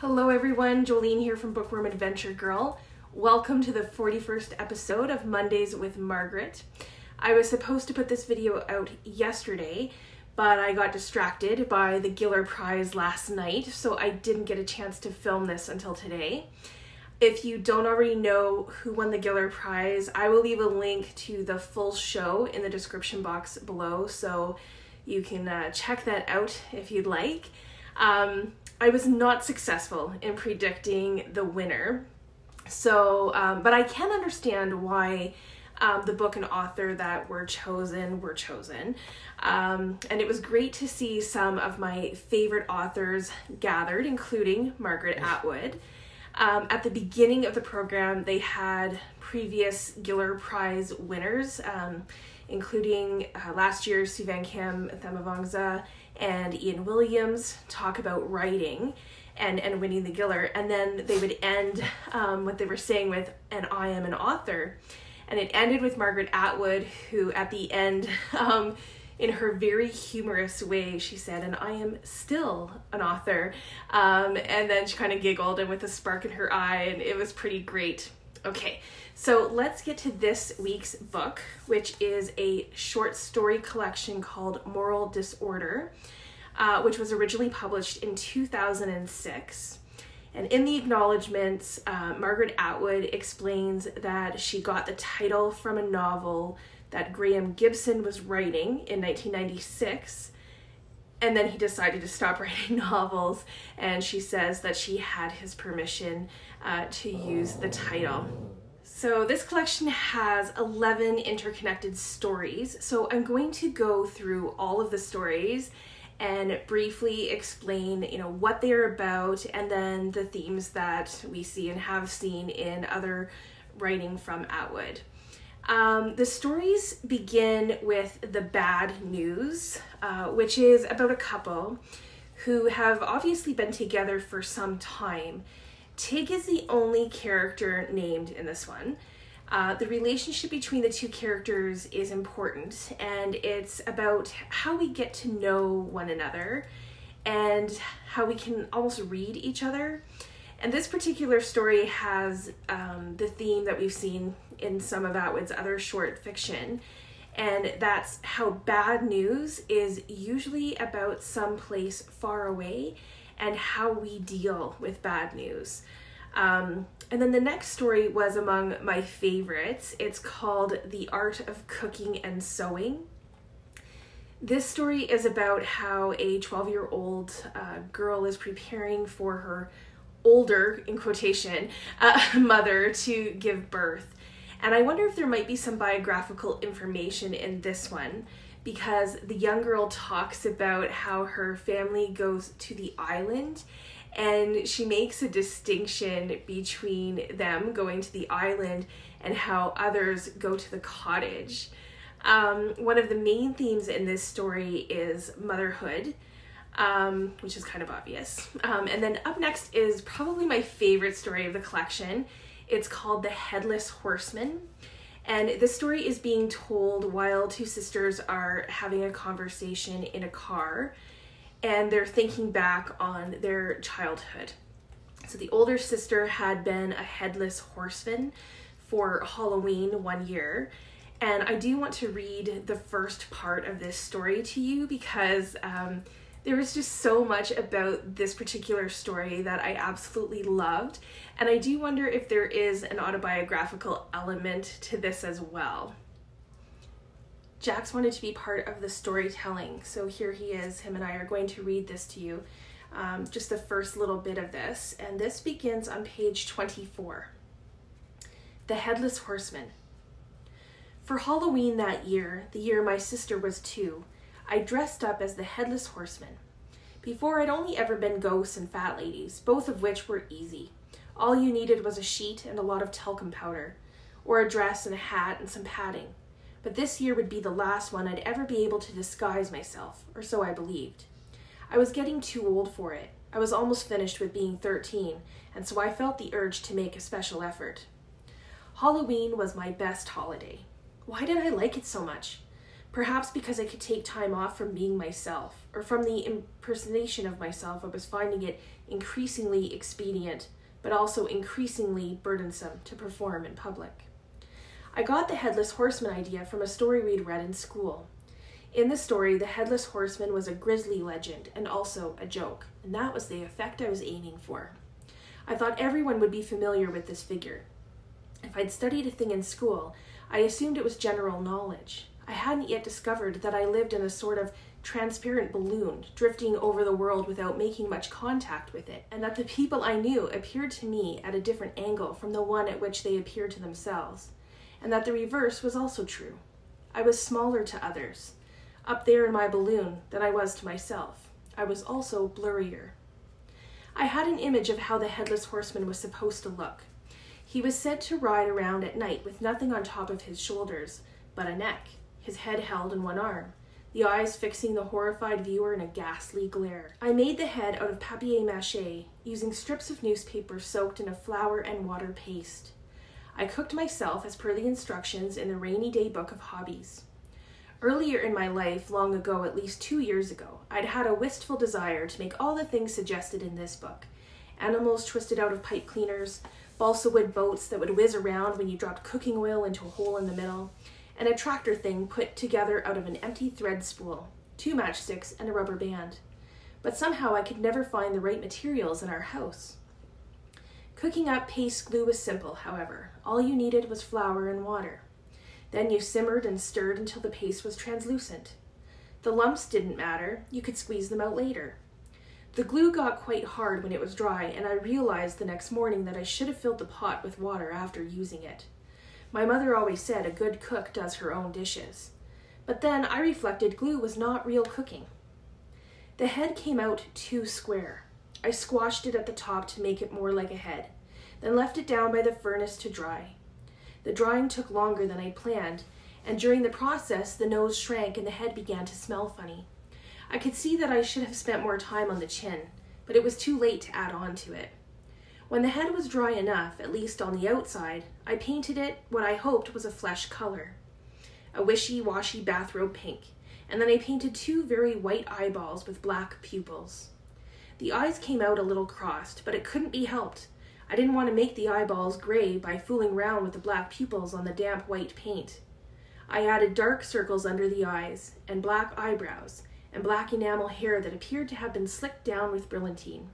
Hello everyone, Jolene here from Bookworm Adventure Girl. Welcome to the 41st episode of Mondays with Margaret. I was supposed to put this video out yesterday, but I got distracted by the Giller Prize last night, so I didn't get a chance to film this until today. If you don't already know who won the Giller Prize, I will leave a link to the full show in the description box below, so you can check that out if you'd like. I was not successful in predicting the winner, so but I can understand why the book and author that were chosen. And it was great to see some of my favorite authors gathered, including Margaret Atwood. At the beginning of the program, they had previous Giller Prize winners, including last year's Thematic and Ian Williams talk about writing and winning the Giller, and then they would end what they were saying with, and I am an author. And it ended with Margaret Atwood, who at the end, in her very humorous way, she said, and I am still an author. And then she kind of giggled and with a spark in her eye, and it was pretty great. Okay, so let's get to this week's book, which is a short story collection called Moral Disorder, which was originally published in 2006. And in the acknowledgements, Margaret Atwood explains that she got the title from a novel that Graham Gibson was writing in 1996, and then he decided to stop writing novels, and she says that she had his permission to use the title. So this collection has 11 interconnected stories, so I'm going to go through all of the stories and briefly explain, what they're about, and then the themes that we see and have seen in other writing from Atwood. The stories begin with the bad news, which is about a couple who have obviously been together for some time. Tig is the only character named in this one. The relationship between the two characters is important, and it's about how we get to know one another and how we can almost read each other. And this particular story has the theme that we've seen in some of Atwood's other short fiction, and that's how bad news is usually about some place far away and how we deal with bad news. And then the next story was among my favorites. It's called The Art of Cooking and Sewing. This story is about how a 12-year-old girl is preparing for her older, in quotation, mother to give birth. And I wonder if there might be some biographical information in this one, because the young girl talks about how her family goes to the island, and she makes a distinction between them going to the island and how others go to the cottage. One of the main themes in this story is motherhood, which is kind of obvious. And then up next is probably my favorite story of the collection. It's called The Headless Horseman. And this story is being told while two sisters are having a conversation in a car, and they're thinking back on their childhood. So the older sister had been a headless horseman for Halloween one year. And I do want to read the first part of this story to you because there was just so much about this particular story that I absolutely loved. And I do wonder if there is an autobiographical element to this as well. Jax wanted to be part of the storytelling, so here he is. Him and I are going to read this to you, just the first little bit of this. And this begins on page 24. The Headless Horseman. For Halloween that year, the year my sister was 2, I dressed up as the Headless Horseman. Before, I'd only ever been ghosts and fat ladies, both of which were easy. All you needed was a sheet and a lot of talcum powder, or a dress and a hat and some padding. But this year would be the last one I'd ever be able to disguise myself, or so I believed. I was getting too old for it. I was almost finished with being 13, and so I felt the urge to make a special effort. Halloween was my best holiday. Why did I like it so much? Perhaps because I could take time off from being myself, or from the impersonation of myself, I was finding it increasingly expedient, but also increasingly burdensome to perform in public. I got the Headless Horseman idea from a story we'd read in school. In the story, the Headless Horseman was a grisly legend and also a joke, and that was the effect I was aiming for. I thought everyone would be familiar with this figure. If I'd studied a thing in school, I assumed it was general knowledge. I hadn't yet discovered that I lived in a sort of transparent balloon, drifting over the world without making much contact with it, and that the people I knew appeared to me at a different angle from the one at which they appeared to themselves, and that the reverse was also true. I was smaller to others, up there in my balloon, than I was to myself. I was also blurrier. I had an image of how the Headless Horseman was supposed to look. He was said to ride around at night with nothing on top of his shoulders but a neck, his head held in one arm, the eyes fixing the horrified viewer in a ghastly glare. I made the head out of papier-mâché, using strips of newspaper soaked in a flour and water paste. I cooked myself as per the instructions in the rainy day book of hobbies. Earlier in my life, long ago, at least 2 years ago, I'd had a wistful desire to make all the things suggested in this book. Animals twisted out of pipe cleaners, balsa wood boats that would whiz around when you dropped cooking oil into a hole in the middle, and a tractor thing put together out of an empty thread spool, 2 matchsticks, and a rubber band. But somehow I could never find the right materials in our house. Cooking up paste glue was simple, however. All you needed was flour and water. Then you simmered and stirred until the paste was translucent. The lumps didn't matter. You could squeeze them out later. The glue got quite hard when it was dry, and I realized the next morning that I should have filled the pot with water after using it. My mother always said a good cook does her own dishes. But then I reflected glue was not real cooking. The head came out too square. I squashed it at the top to make it more like a head, then left it down by the furnace to dry. The drying took longer than I planned, and during the process the nose shrank and the head began to smell funny. I could see that I should have spent more time on the chin, but it was too late to add on to it. When the head was dry enough, at least on the outside, I painted it what I hoped was a flesh color, a wishy-washy bathrobe pink, and then I painted 2 very white eyeballs with black pupils. The eyes came out a little crossed, but it couldn't be helped. I didn't want to make the eyeballs gray by fooling around with the black pupils on the damp white paint. I added dark circles under the eyes, and black eyebrows, and black enamel hair that appeared to have been slicked down with brilliantine.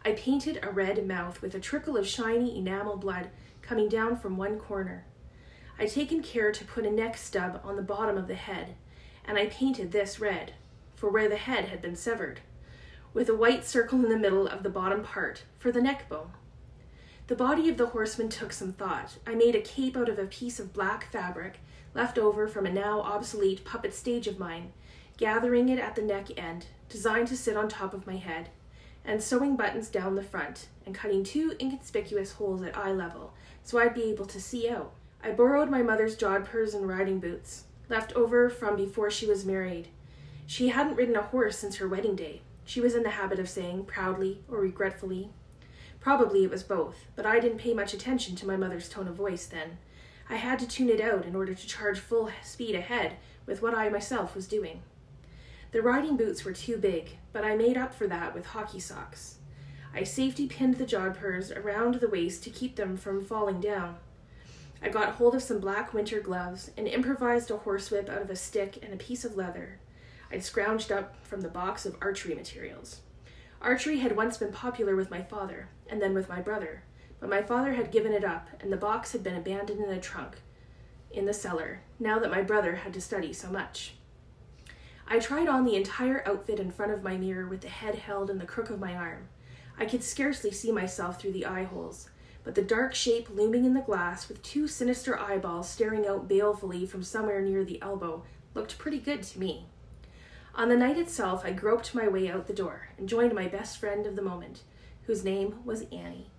I painted a red mouth with a trickle of shiny enamel blood coming down from one corner. I'd taken care to put a neck stub on the bottom of the head, and I painted this red, for where the head had been severed, with a white circle in the middle of the bottom part, for the neck bone. The body of the horseman took some thought. I made a cape out of a piece of black fabric left over from a now obsolete puppet stage of mine, gathering it at the neck end, designed to sit on top of my head, and sewing buttons down the front, and cutting 2 inconspicuous holes at eye level, so I'd be able to see out. I borrowed my mother's jodhpurs and riding boots, left over from before she was married. She hadn't ridden a horse since her wedding day, she was in the habit of saying, proudly or regretfully. Probably it was both, but I didn't pay much attention to my mother's tone of voice then. I had to tune it out in order to charge full speed ahead with what I myself was doing. The riding boots were too big, but I made up for that with hockey socks. I safety pinned the jodhpurs around the waist to keep them from falling down. I got hold of some black winter gloves and improvised a horsewhip out of a stick and a piece of leather I'd scrounged up from the box of archery materials. Archery had once been popular with my father, and then with my brother, but my father had given it up, and the box had been abandoned in the trunk in the cellar, now that my brother had to study so much. I tried on the entire outfit in front of my mirror with the head held in the crook of my arm. I could scarcely see myself through the eye holes, but the dark shape looming in the glass with 2 sinister eyeballs staring out balefully from somewhere near the elbow looked pretty good to me. On the night itself, I groped my way out the door and joined my best friend of the moment, whose name was Annie.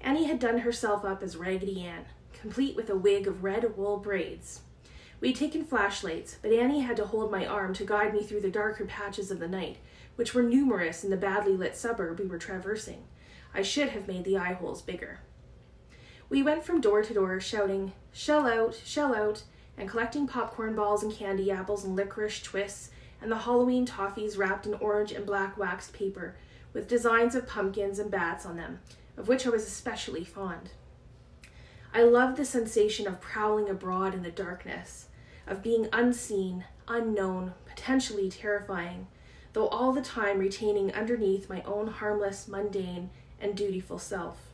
Annie had done herself up as Raggedy Ann, complete with a wig of red wool braids. We'd taken flashlights, but Annie had to hold my arm to guide me through the darker patches of the night, which were numerous in the badly lit suburb we were traversing. I should have made the eye holes bigger. We went from door to door shouting, shell out, and collecting popcorn balls and candy apples and licorice twists and the Halloween toffees wrapped in orange and black waxed paper with designs of pumpkins and bats on them, of which I was especially fond. I loved the sensation of prowling abroad in the darkness, of being unseen, unknown, potentially terrifying, though all the time retaining underneath my own harmless, mundane, and dutiful self.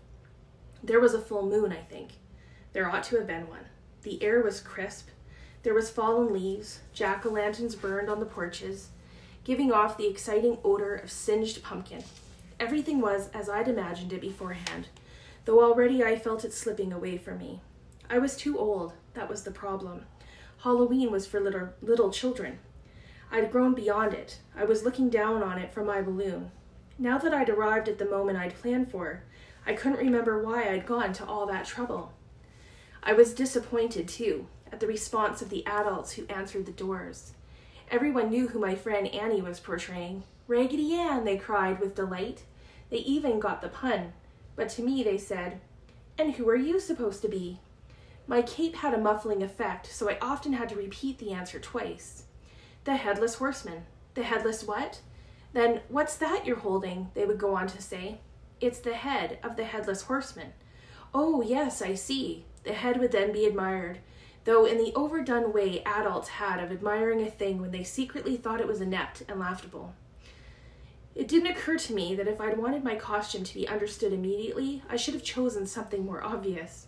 There was a full moon, I think. There ought to have been one. The air was crisp. There was fallen leaves, jack-o'-lanterns burned on the porches, giving off the exciting odor of singed pumpkin. Everything was as I'd imagined it beforehand, though already I felt it slipping away from me. I was too old, that was the problem. Halloween was for little children. I'd grown beyond it. I was looking down on it from my balloon. Now that I'd arrived at the moment I'd planned for, I couldn't remember why I'd gone to all that trouble. I was disappointed, too, at the response of the adults who answered the doors. Everyone knew who my friend Annie was portraying. Raggedy Ann, they cried with delight. They even got the pun, but to me they said, "And who are you supposed to be?" My cape had a muffling effect, so I often had to repeat the answer twice. "The Headless Horseman." "The Headless what?" "Then what's that you're holding?" they would go on to say. "It's the head of the Headless Horseman." "Oh, yes, I see." The head would then be admired, though in the overdone way adults had of admiring a thing when they secretly thought it was inept and laughable. It didn't occur to me that if I'd wanted my costume to be understood immediately, I should have chosen something more obvious.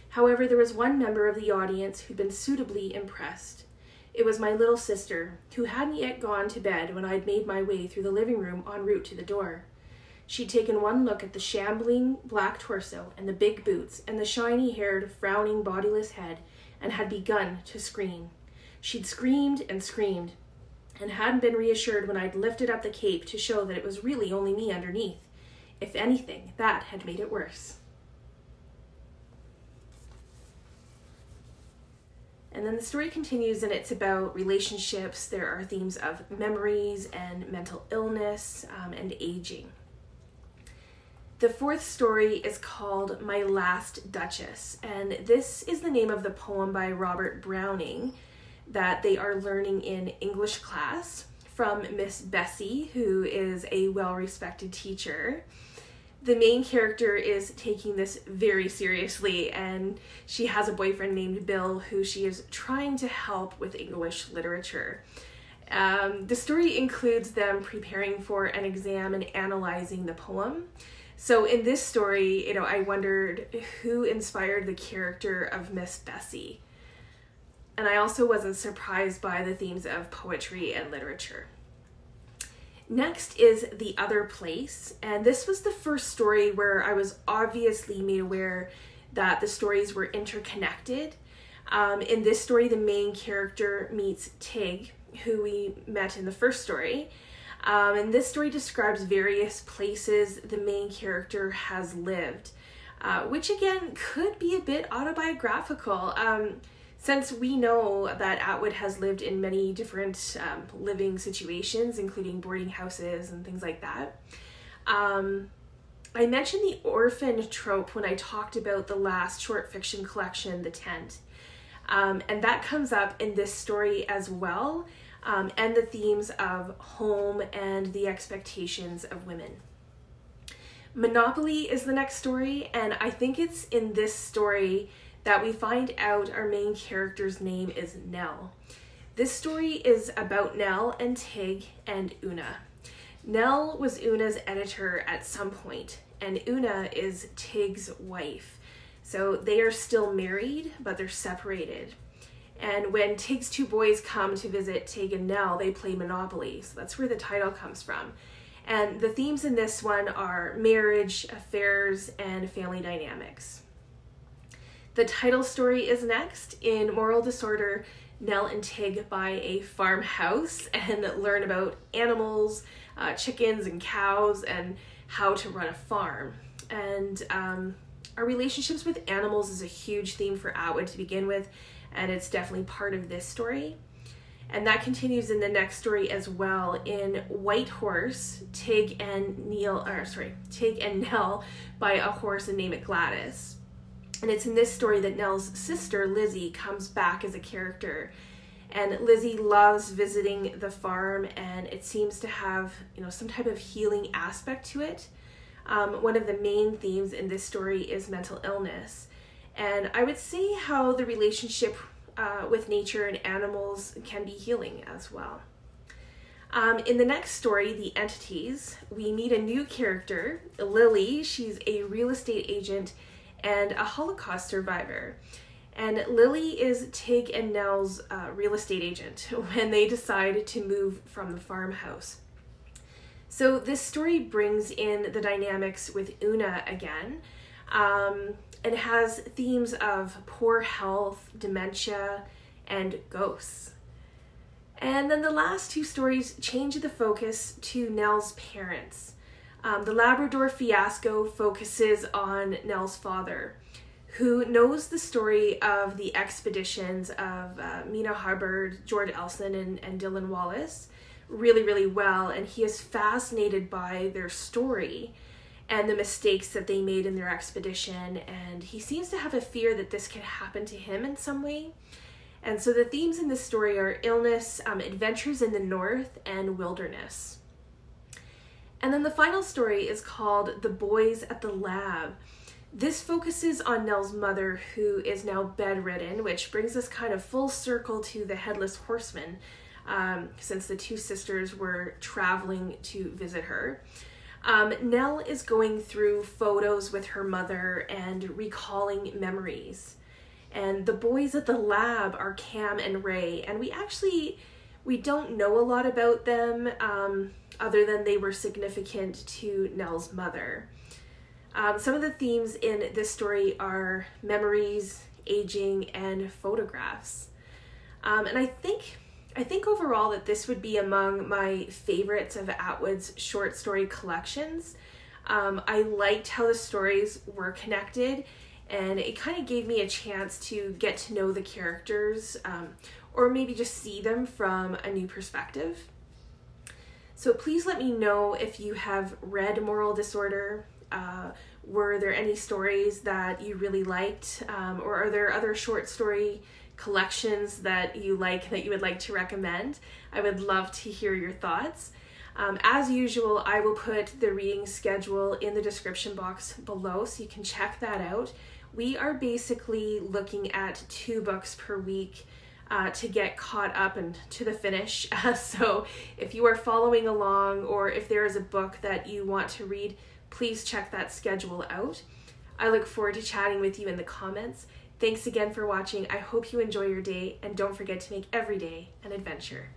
However, there was one member of the audience who'd been suitably impressed. It was my little sister, who hadn't yet gone to bed when I'd made my way through the living room en route to the door. She'd taken one look at the shambling black torso and the big boots and the shiny-haired, frowning, bodiless head and had begun to scream. She'd screamed and hadn't been reassured when I'd lifted up the cape to show that it was really only me underneath. If anything, that had made it worse. And then the story continues, and it's about relationships. There are themes of memories and mental illness and aging. The fourth story is called My Last Duchess, and this is the name of the poem by Robert Browning that they are learning in English class from Miss Bessie, who is a well-respected teacher. The main character is taking this very seriously, and she has a boyfriend named Bill who she is trying to help with English literature. The story includes them preparing for an exam and analyzing the poem. So in this story, I wondered who inspired the character of Miss Bessie. And I also wasn't surprised by the themes of poetry and literature. Next is The Other Place, and this was the first story where I was obviously made aware that the stories were interconnected. In this story, the main character meets Tig, who we met in the first story. And this story describes various places the main character has lived, which again could be a bit autobiographical, since we know that Atwood has lived in many different living situations, including boarding houses and things like that. I mentioned the orphan trope when I talked about the last short fiction collection, The Tent, and that comes up in this story as well. And the themes of home and the expectations of women. Monopoly is the next story, and I think it's in this story that we find out our main character's name is Nell. This story is about Nell and Tig and Una. Nell was Una's editor at some point, and Una is Tig's wife. So they are still married, but they're separated. And when Tig's two boys come to visit Tig and Nell, they play Monopoly. So that's where the title comes from. And the themes in this one are marriage, affairs, and family dynamics. The title story is next. In moral disorder, Nell and Tig buy a farmhouse and learn about animals, chickens and cows, and how to run a farm. And our relationships with animals is a huge theme for Atwood to begin with, and it's definitely part of this story. And that continues in the next story as well. In White Horse, Tig and Nell buy a horse and name it Gladys. And it's in this story that Nell's sister, Lizzie, comes back as a character. And Lizzie loves visiting the farm, and it seems to have, some type of healing aspect to it. One of the main themes in this story is mental illness. And I would say how the relationship with nature and animals can be healing as well. In the next story, The Entities, we meet a new character, Lily. She's a real estate agent and a Holocaust survivor. And Lily is Tig and Nell's real estate agent when they decide to move from the farmhouse. So this story brings in the dynamics with Una again, and has themes of poor health, dementia, and ghosts. And then the last two stories change the focus to Nell's parents. The Labrador Fiasco focuses on Nell's father, who knows the story of the expeditions of Mina Hubbard, George Elson, and Dylan Wallace really, really well, and he is fascinated by their story and the mistakes that they made in their expedition, and he seems to have a fear that this could happen to him in some way. And so the themes in this story are illness, adventures in the north, and wilderness. And then the final story is called The Boys at the Lab. This focuses on Nell's mother, who is now bedridden, which brings us kind of full circle to the Headless Horseman, since the two sisters were traveling to visit her. Nell is going through photos with her mother and recalling memories. And the boys at the lab are Cam and Ray, and we don't know a lot about them other than they were significant to Nell's mother. Some of the themes in this story are memories, aging, and photographs. And I think overall that this would be among my favorites of Atwood's short story collections. I liked how the stories were connected, and it kind of gave me a chance to get to know the characters, or maybe just see them from a new perspective. So please let me know if you have read Moral Disorder. Were there any stories that you really liked, or are there other short story collections that you like that you would like to recommend? I would love to hear your thoughts. As usual, I will put the reading schedule in the description box below so you can check that out. We are basically looking at 2 books per week to get caught up and to the finish. So if you are following along, or if there is a book that you want to read, please check that schedule out. I look forward to chatting with you in the comments. Thanks again for watching. I hope you enjoy your day, and don't forget to make every day an adventure.